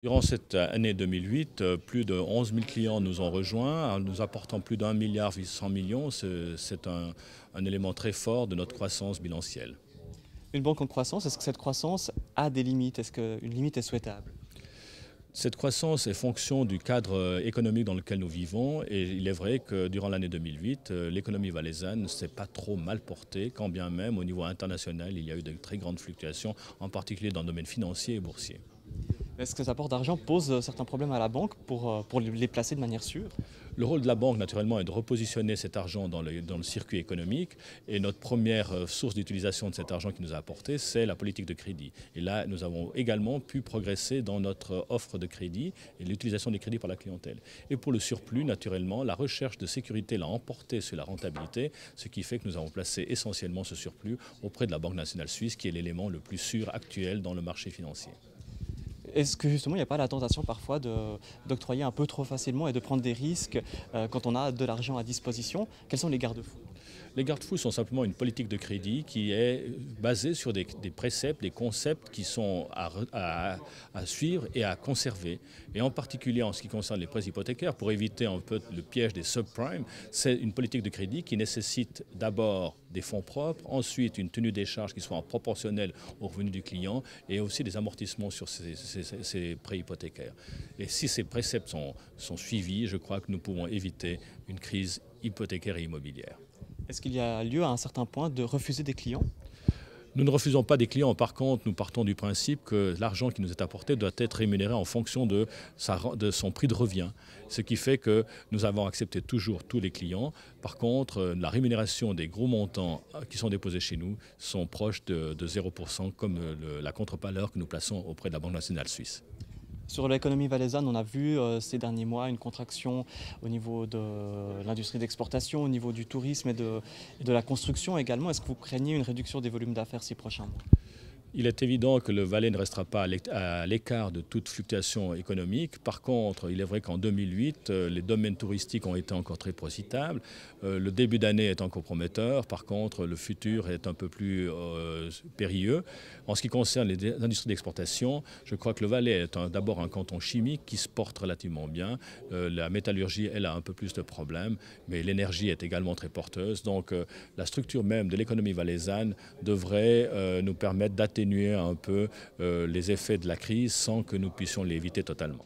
Durant cette année 2008, plus de 11 000 clients nous ont rejoints, en nous apportant plus d'1,8 milliard. C'est un élément très fort de notre croissance bilancielle. Une banque en croissance, est-ce que cette croissance a des limites? Est-ce qu'une limite est souhaitable? Cette croissance est fonction du cadre économique dans lequel nous vivons, et il est vrai que durant l'année 2008, l'économie valaisanne ne s'est pas trop mal portée, quand bien même au niveau international il y a eu de très grandes fluctuations, en particulier dans le domaine financier et boursier. Est-ce que cet apport d'argent pose certains problèmes à la banque pour les placer de manière sûre? Le rôle de la banque, naturellement, est de repositionner cet argent dans le circuit économique. Et notre première source d'utilisation de cet argent qui nous a apporté, c'est la politique de crédit. Et là, nous avons également pu progresser dans notre offre de crédit et l'utilisation des crédits par la clientèle. Et pour le surplus, naturellement, la recherche de sécurité l'a emporté sur la rentabilité, ce qui fait que nous avons placé essentiellement ce surplus auprès de la Banque nationale suisse, qui est l'élément le plus sûr actuel dans le marché financier. Est-ce que justement il n'y a pas la tentation parfois d'octroyer un peu trop facilement et de prendre des risques quand on a de l'argent à disposition? Quels sont les garde-fous? Les garde-fous sont simplement une politique de crédit qui est basée sur des préceptes, des concepts qui sont à suivre et à conserver. Et en particulier en ce qui concerne les prêts hypothécaires, pour éviter un peu le piège des subprimes, c'est une politique de crédit qui nécessite d'abord des fonds propres, ensuite une tenue des charges qui soit proportionnelle aux revenus du client et aussi des amortissements sur ces prêts hypothécaires. Et si ces préceptes sont suivis, je crois que nous pouvons éviter une crise hypothécaire et immobilière. Est-ce qu'il y a lieu à un certain point de refuser des clients? Nous ne refusons pas des clients. Par contre, nous partons du principe que l'argent qui nous est apporté doit être rémunéré en fonction de son prix de revient. Ce qui fait que nous avons accepté toujours tous les clients. Par contre, la rémunération des gros montants qui sont déposés chez nous sont proches de 0%, comme la contre-valeur que nous plaçons auprès de la Banque nationale suisse. Sur l'économie valaisanne, on a vu ces derniers mois une contraction au niveau de l'industrie d'exportation, au niveau du tourisme et de la construction également. Est-ce que vous craignez une réduction des volumes d'affaires ces prochains mois? Il est évident que le Valais ne restera pas à l'écart de toute fluctuation économique. Par contre, il est vrai qu'en 2008, les domaines touristiques ont été encore très profitables. Le début d'année est encore prometteur. Par contre, le futur est un peu plus périlleux. En ce qui concerne les industries d'exportation, je crois que le Valais est d'abord un canton chimique qui se porte relativement bien. La métallurgie, elle, a un peu plus de problèmes, mais l'énergie est également très porteuse. Donc, la structure même de l'économie valaisanne devrait nous permettre d'atténuer un peu les effets de la crise sans que nous puissions l'éviter totalement.